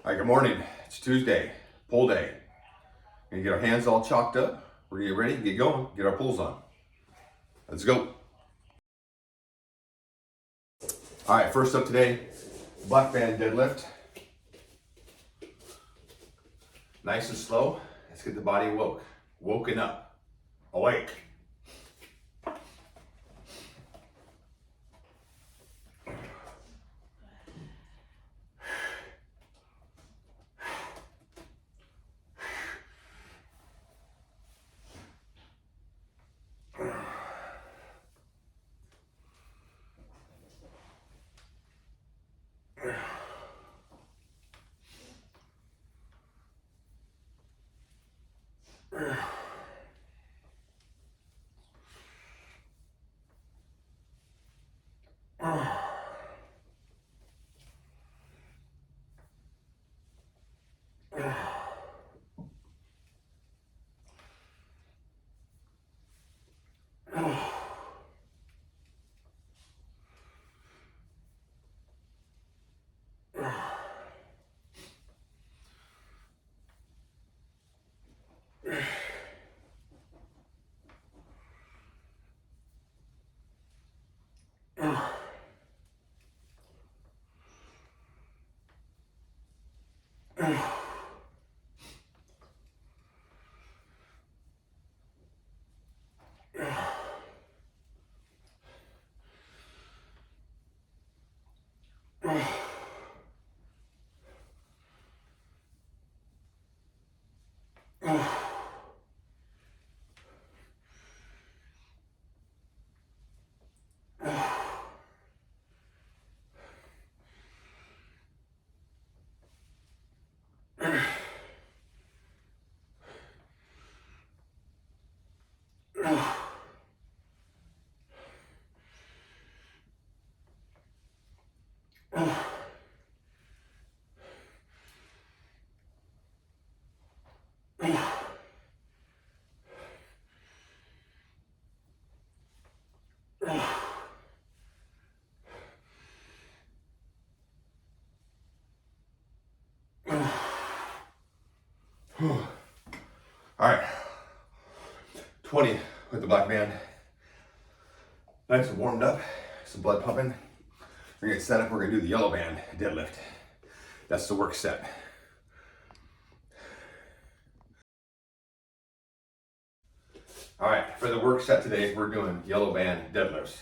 All right, good morning. It's Tuesday, pull day. We're gonna get our hands all chalked up. We're gonna get ready, get going, get our pulls on. Let's go. All right, first up today, black band deadlift. Nice and slow. Let's get the body woken up, awake. All right, 20 with the black band. Nice and warmed up, some blood pumping. We're gonna get set up, we're gonna do the yellow band deadlift. That's the work set. All right, for the work set today, we're doing yellow band deadlifts.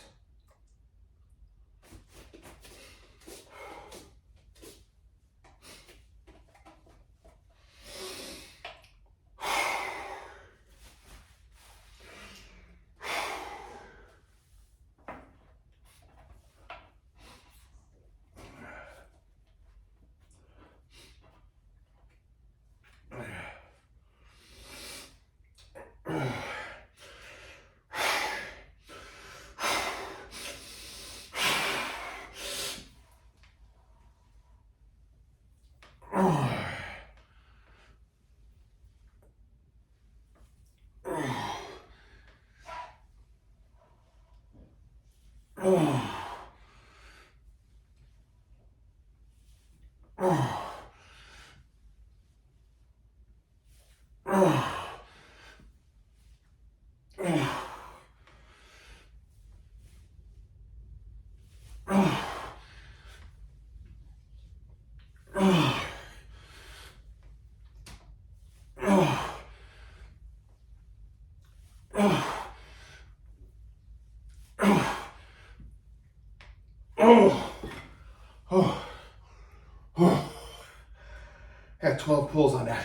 Had 12 pulls on that.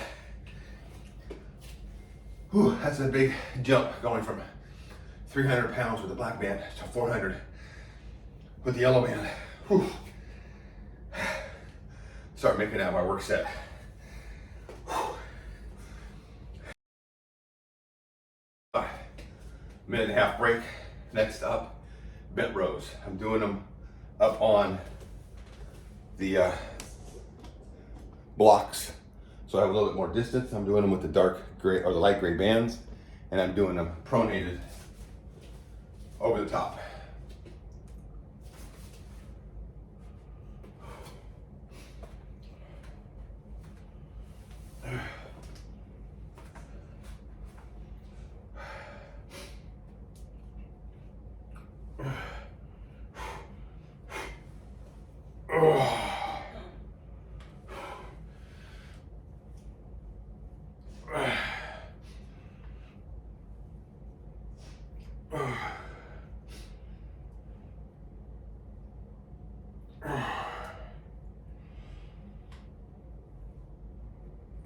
Whew, that's a big jump going from 300 pounds with the black band to 400 with the yellow band. Whew. Start making that my work set. Minute and a half break. Next up, bent rows. I'm doing them up on the blocks, so I have a little bit more distance. I'm doing them with the dark gray or the light gray bands, and I'm doing them pronated over the top.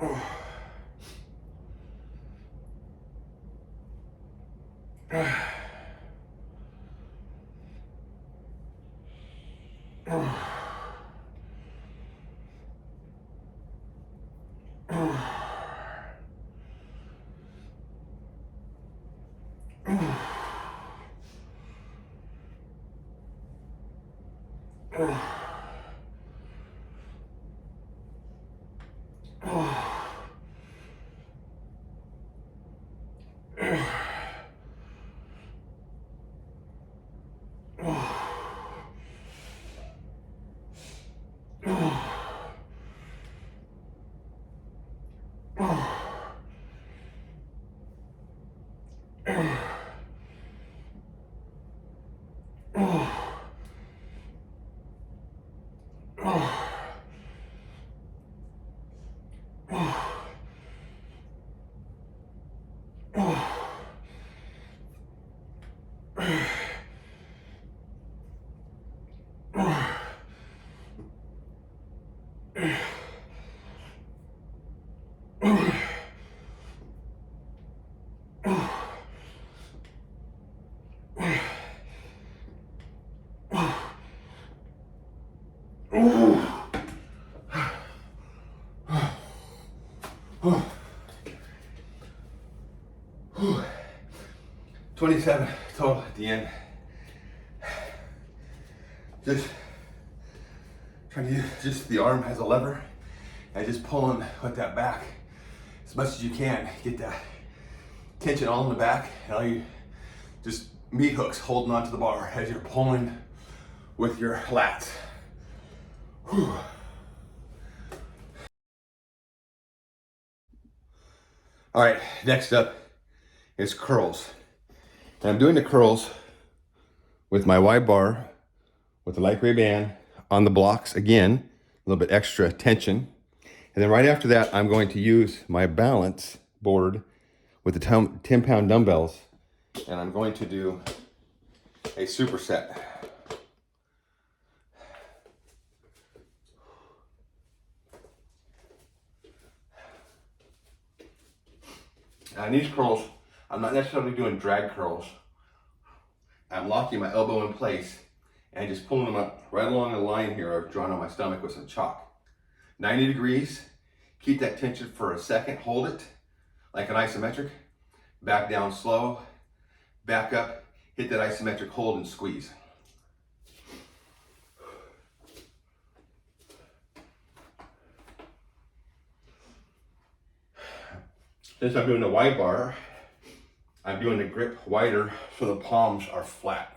Whew. 27 total at the end. Just trying to use just the arm as a lever and just pulling with that back as much as you can. Get that tension all in the back and all you just meat hooks holding onto the bar as you're pulling with your lats. Whew. All right, next up is curls. And I'm doing the curls with my wide bar, with the lightweight band on the blocks again, a little bit extra tension. And then right after that, I'm going to use my balance board with the 10-pound dumbbells, and I'm going to do a superset. Now in these curls, I'm not necessarily doing drag curls. I'm locking my elbow in place and just pulling them up right along the line here I've drawn on my stomach with some chalk. 90 degrees, keep that tension for a second, hold it like an isometric, back down slow, back up, hit that isometric hold and squeeze. Since I'm doing the wide bar, I'm doing the grip wider so the palms are flat.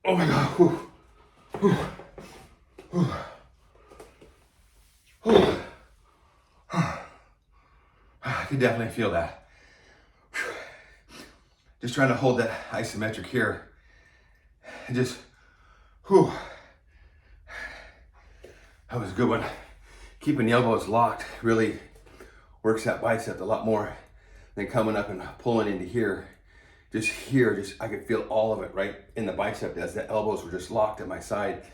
Oh my God. Whew. Whew. Whew. Whew. I can definitely feel that. Just trying to hold that isometric here. And just, whew. That was a good one. Keeping the elbows locked really works that bicep a lot more than coming up and pulling into here. Just here, I could feel all of it right in the bicep as the elbows were just locked at my side.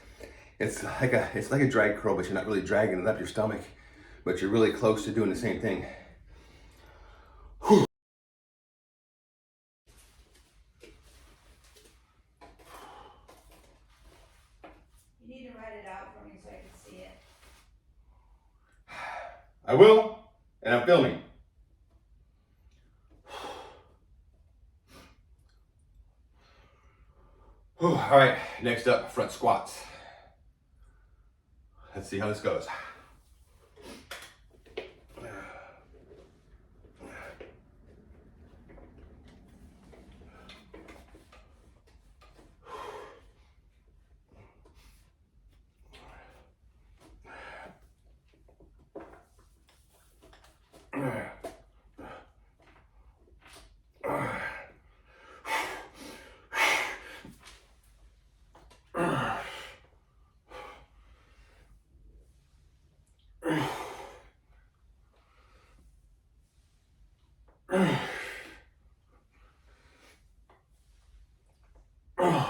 It's like a drag curl, but you're not really dragging it up your stomach, but you're really close to doing the same thing. Whew. You need to write it out for me so I can see it. I will, and I'm filming. Whew. All right, next up, front squats. Let's see how this goes. Oh!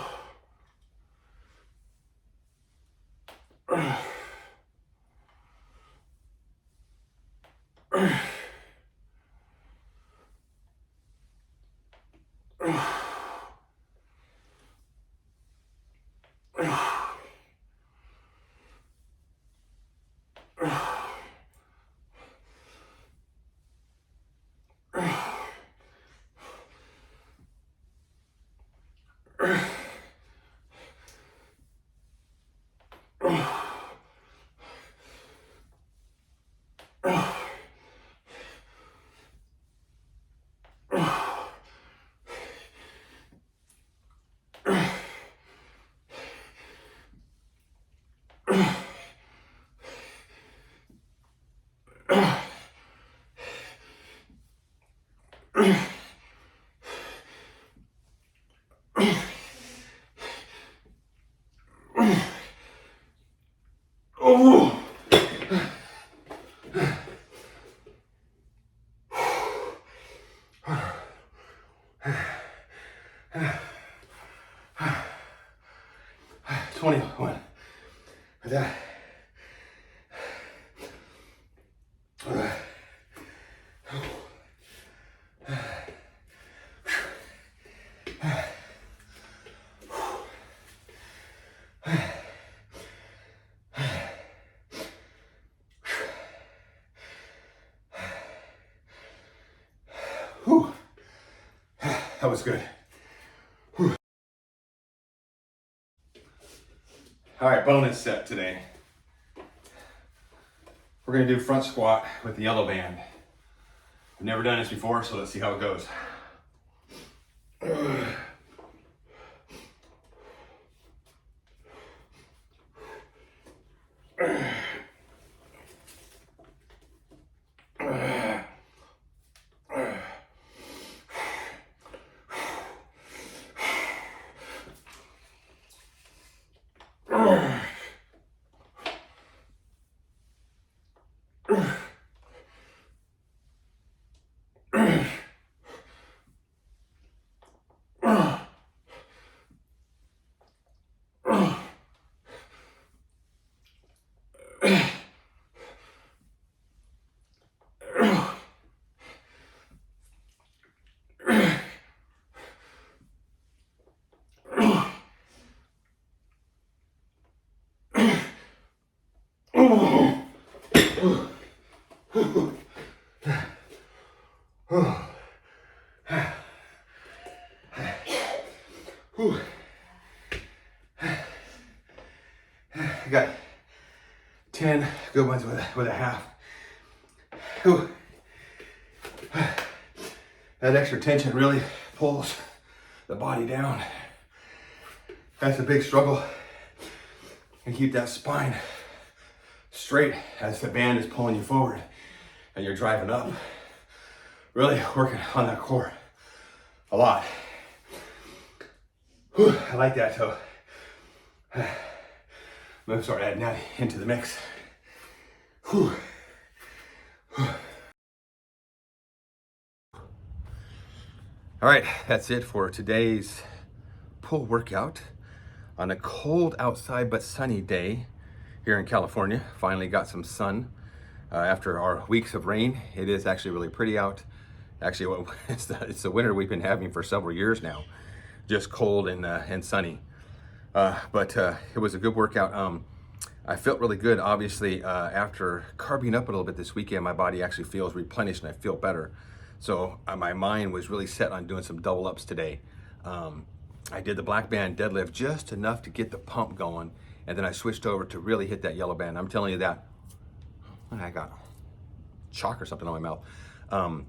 21 for that. Whew. That was good. Whew. All right, bonus set today. We're gonna do front squat with the yellow band. I've never done this before, so let's see how it goes. I got 10 good ones with a half. Whew. That extra tension really pulls the body down. That's a big struggle. And keep that spine straight as the band is pulling you forward and you're driving up. Really working on that core a lot. Whew, I like that, so I'm gonna start adding that into the mix. Whew. Whew. All right, that's it for today's pull workout on a cold outside but sunny day here in California. Finally got some sun after our weeks of rain. It is actually really pretty out. Actually, it's the winter we've been having for several years now, just cold and sunny. But it was a good workout. I felt really good, obviously, after carbing up a little bit this weekend. My body actually feels replenished and I feel better. So my mind was really set on doing some double ups today. I did the black band deadlift just enough to get the pump going, and then I switched over to really hit that yellow band. I'm telling you that, I got chalk or something on my mouth.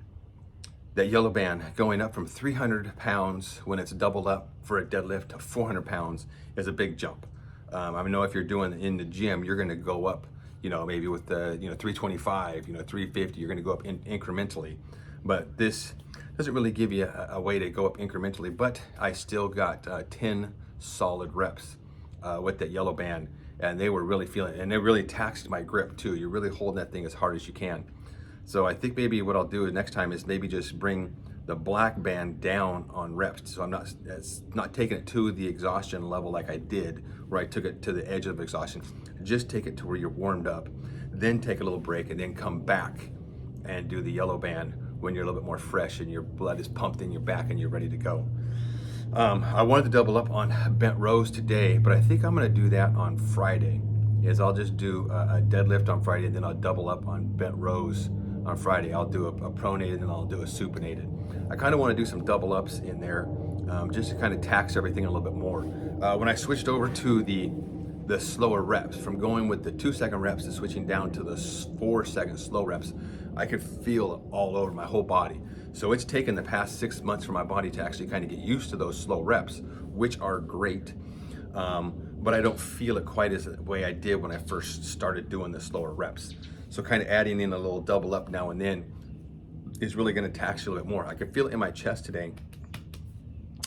That yellow band going up from 300 pounds when it's doubled up for a deadlift to 400 pounds is a big jump. I know if you're doing in the gym, you're gonna go up, maybe with the, 325, 350, you're gonna go up incrementally. But this doesn't really give you a way to go up incrementally, but I still got 10 solid reps with that yellow band, and they were really feeling it, and it really taxed my grip too. You're really holding that thing as hard as you can. So I think maybe what I'll do next time is maybe just bring the black band down on reps. So I'm not taking it to the exhaustion level like I did, where I took it to the edge of exhaustion. Just take it to where you're warmed up, then take a little break, and then come back and do the yellow band when you're a little bit more fresh and your blood is pumped in your back and you're ready to go. I wanted to double up on bent rows today, but I think I'm gonna do that on Friday. I'll just do a deadlift on Friday, and then I'll double up on bent rows on Friday. I'll do a pronated and I'll do a supinated. I kind of want to do some double ups in there, just to kind of tax everything a little bit more. When I switched over to the slower reps, from going with the 2-second reps to switching down to the 4-second slow reps, I could feel it all over my whole body. So it's taken the past 6 months for my body to actually kind of get used to those slow reps, which are great. But I don't feel it quite as the way I did when I first started doing the slower reps. So kind of adding in a little double up now and then is really gonna tax you a little bit more. I could feel it in my chest today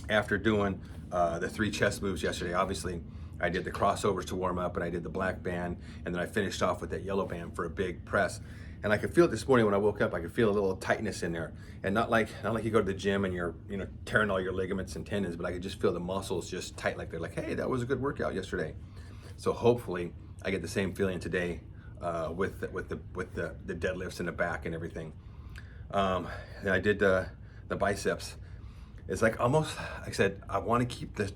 after doing the 3 chest moves yesterday. Obviously, I did the crossovers to warm up, and I did the black band, and then I finished off with that yellow band for a big press. And I could feel it this morning when I woke up. I could feel a little tightness in there, and not like you go to the gym and you're tearing all your ligaments and tendons, but I could just feel the muscles just tight, like they're like, hey, that was a good workout yesterday. So hopefully I get the same feeling today with the deadlifts in the back and everything. And I did the biceps. It's like almost, like I said, I want to keep the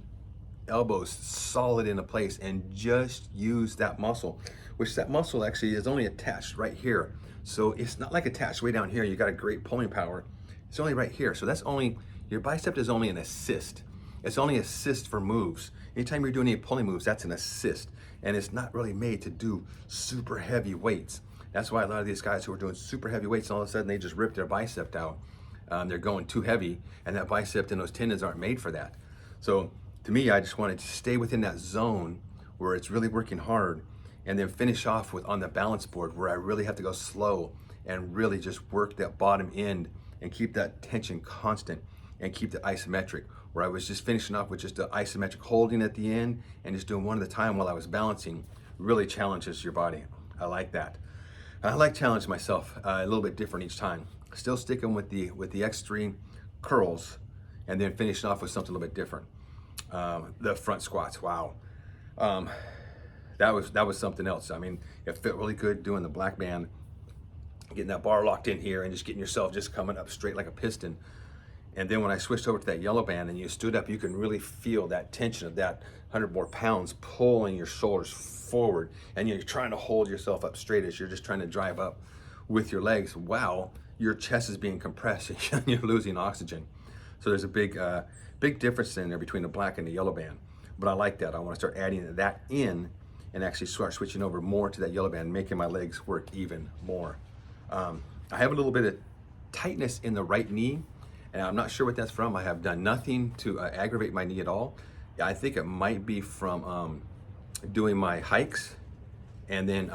elbows solid in a place and just use that muscle, which that muscle actually is only attached right here. So it's not like attached way down here. You got a great pulling power. It's only right here. So that's only, your bicep is only an assist. It's only assist for moves. Anytime you're doing any pulling moves, that's an assist. And it's not really made to do super heavy weights. That's why a lot of these guys who are doing super heavy weights, all of a sudden they just rip their bicep out. They're going too heavy, and that bicep and those tendons aren't made for that. So to me, I just wanted to stay within that zone where it's really working hard, and then finish off with on the balance board where I really have to go slow and really just work that bottom end and keep that tension constant and keep the isometric, where I was just finishing off with just the isometric holding at the end and just doing one at a time while I was balancing. Really challenges your body. I like that. I like challenge myself a little bit different each time. Still sticking with the X3 curls, and then finishing off with something a little bit different. The front squats, wow. That was something else. I mean, it felt really good doing the black band, getting that bar locked in here and just getting yourself just coming up straight like a piston. And then when I switched over to that yellow band and you stood up, you can really feel that tension of that 100 more pounds pulling your shoulders forward, and you're trying to hold yourself up straight as you're just trying to drive up with your legs. Wow, your chest is being compressed and you're losing oxygen. So there's a big difference in there between the black and the yellow band. But I like that. I want to start adding that in and actually start switching over more to that yellow band, making my legs work even more. I have a little bit of tightness in the right knee, and I'm not sure what that's from. I have done nothing to aggravate my knee at all. I think it might be from doing my hikes, and then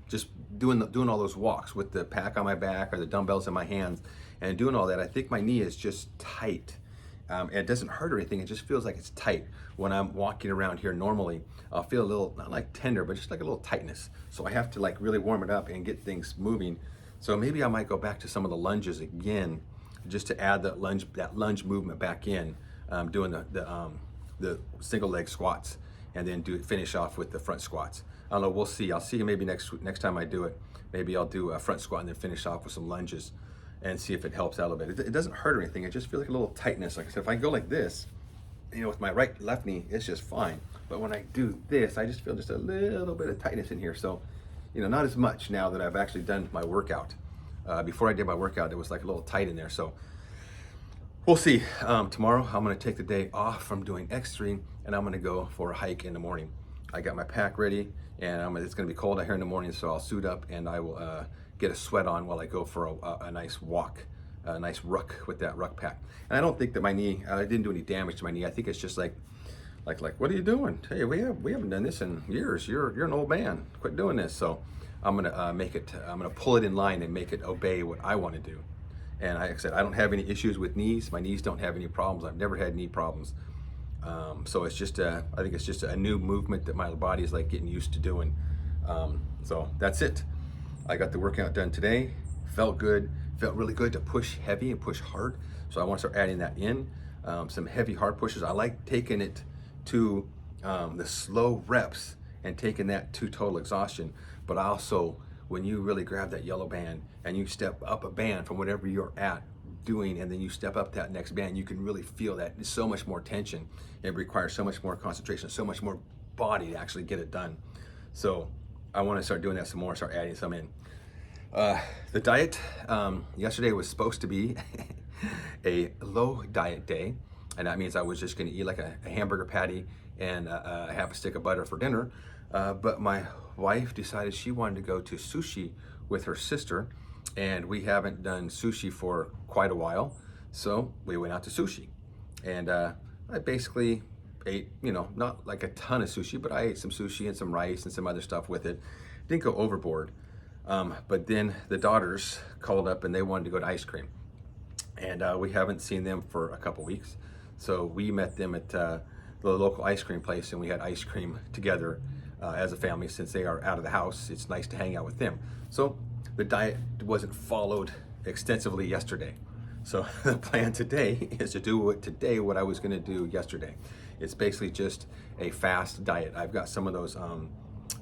just doing all those walks with the pack on my back or the dumbbells in my hands and doing all that. I think my knee is just tight. It doesn't hurt or anything, it just feels like it's tight. When I'm walking around here normally, I'll feel a little, not like tender, but just like a little tightness. So I have to like really warm it up and get things moving. So maybe I might go back to some of the lunges again, just to add that lunge movement back in, doing the single leg squats, and then finish off with the front squats. I don't know, we'll see. I'll see maybe next time I do it. Maybe I'll do a front squat and then finish off with some lunges and see if it helps out a bit. It doesn't hurt or anything. It just feels like a little tightness. Like I said, if I go like this, with my left knee, it's just fine. But when I do this, I just feel just a little bit of tightness in here. So, not as much now that I've actually done my workout. Before I did my workout, it was like a little tight in there. So we'll see. Tomorrow, I'm gonna take the day off from doing X3, and I'm gonna go for a hike in the morning. I got my pack ready, and it's gonna be cold out here in the morning, so I'll suit up and I will get a sweat on while I go for a nice walk, a nice ruck with that ruck pack. And I don't think that my knee, I didn't do any damage to my knee. I think it's just like, what are you doing? Hey, we haven't done this in years. You're an old man. Quit doing this. So I'm gonna I'm gonna pull it in line and make it obey what I want to do. And like I said, I don't have any issues with knees. My knees don't have any problems. I've never had knee problems. So it's just I think it's just a new movement that my body is like getting used to doing. So that's it. I got the workout done today. Felt good. Felt really good to push heavy and push hard. So I want to start adding that in. Some heavy hard pushes. I like taking it to the slow reps and taking that to total exhaustion. But also, when you really grab that yellow band and you step up a band from whatever you're at doing, and then you step up that next band, you can really feel that there's so much more tension. It requires so much more concentration, so much more body to actually get it done. So I want to start doing that some more, start adding some in. The diet, yesterday was supposed to be a low diet day, and that means I was just going to eat like a hamburger patty and half a stick of butter for dinner. But my wife decided she wanted to go to sushi with her sister, and we haven't done sushi for quite a while, so we went out to sushi. And I basically ate, not like a ton of sushi, but I ate some sushi and some rice and some other stuff with it. Didn't go overboard. But then the daughters called up and they wanted to go to ice cream. And we haven't seen them for a couple weeks. So we met them at the local ice cream place, and we had ice cream together as a family. Since they are out of the house, it's nice to hang out with them. So the diet wasn't followed extensively yesterday. So the plan today is to do what I was gonna do yesterday. It's basically just a fast diet. I've got some of those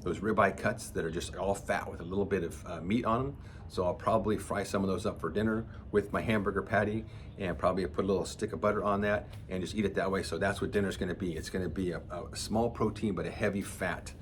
ribeye cuts that are just all fat with a little bit of meat on them. So I'll probably fry some of those up for dinner with my hamburger patty, and probably put a little stick of butter on that and just eat it that way. So that's what dinner's gonna be. It's gonna be a small protein but a heavy fat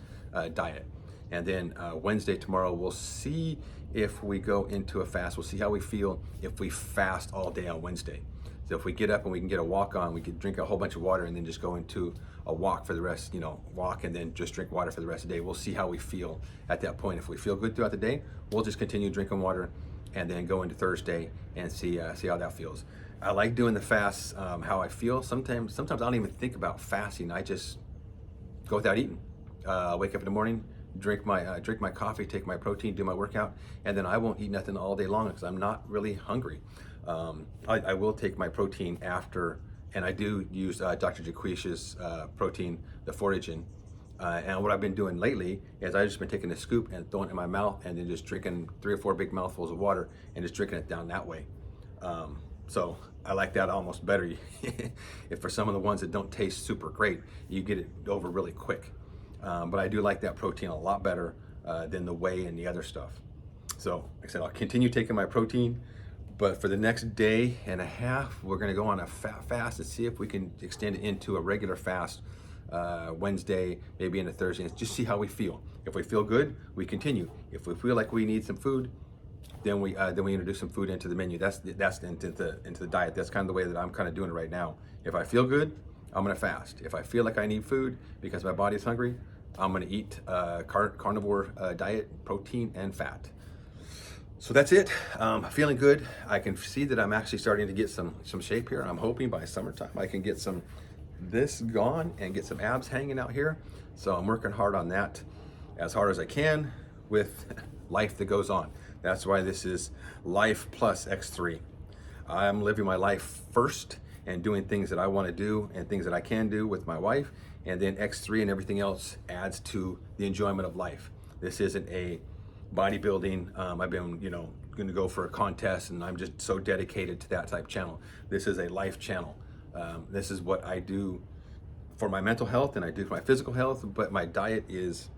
diet. And then Wednesday, tomorrow, we'll see if we go into a fast. We'll see how we feel if we fast all day on Wednesday. So if we get up and we can get a walk on, we could drink a whole bunch of water and then just go into a walk for the rest, walk and then just drink water for the rest of the day. We'll see how we feel at that point. If we feel good throughout the day, we'll just continue drinking water and then go into Thursday and see how that feels. I like doing the fasts, how I feel. Sometimes I don't even think about fasting. I just go without eating. Wake up in the morning, drink my coffee, take my protein, do my workout, and then I won't eat nothing all day long because I'm not really hungry. I will take my protein after, and I do use Dr.Jaquish's protein, the Fortagen. And what I've been doing lately is I've just been taking a scoop and throwing it in my mouth and then just drinking 3 or 4 big mouthfuls of water and just drinking it down that way. So I like that almost better. If for some of the ones that don't taste super great, you get it over really quick. But I do like that protein a lot better than the whey and the other stuff. So like I said, I'll continue taking my protein, but for the next day and a half, we're gonna go on a fast and see if we can extend it into a regular fast Wednesday, maybe into Thursday, and just see how we feel. If we feel good, we continue. If we feel like we need some food, then we introduce some food into the menu. That's into the diet. That's kind of the way that I'm kind of doing it right now. If I feel good, I'm gonna fast. If I feel like I need food because my body's hungry, I'm gonna eat carnivore diet, protein and fat. So that's it. Feeling good. I can see that I'm actually starting to get some shape here. I'm hoping by summertime I can get this gone and get some abs hanging out here. So I'm working hard on that, as hard as I can, with life that goes on. That's why this is Life+X3. I'm living my life first and doing things that I want to do and things that I can do with my wife, and then X3 and everything else adds to the enjoyment of life. This isn't a bodybuilding. I've been, going to go for a contest, and I'm just so dedicated to that type channel. This is a life channel. This is what I do for my mental health and I do for my physical health, but my diet is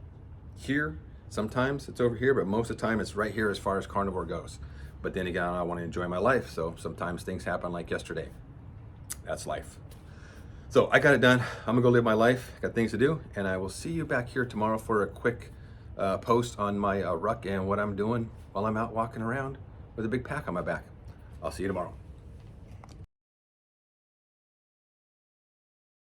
here. Sometimes it's over here, but most of the time it's right here as far as carnivore goes. But then again, I want to enjoy my life, so sometimes things happen like yesterday. That's life. So I got it done. I'm gonna go live my life. Got things to do, and I will see you back here tomorrow for a quick post on my ruck and what I'm doing while I'm out walking around with a big pack on my back. I'll see you tomorrow.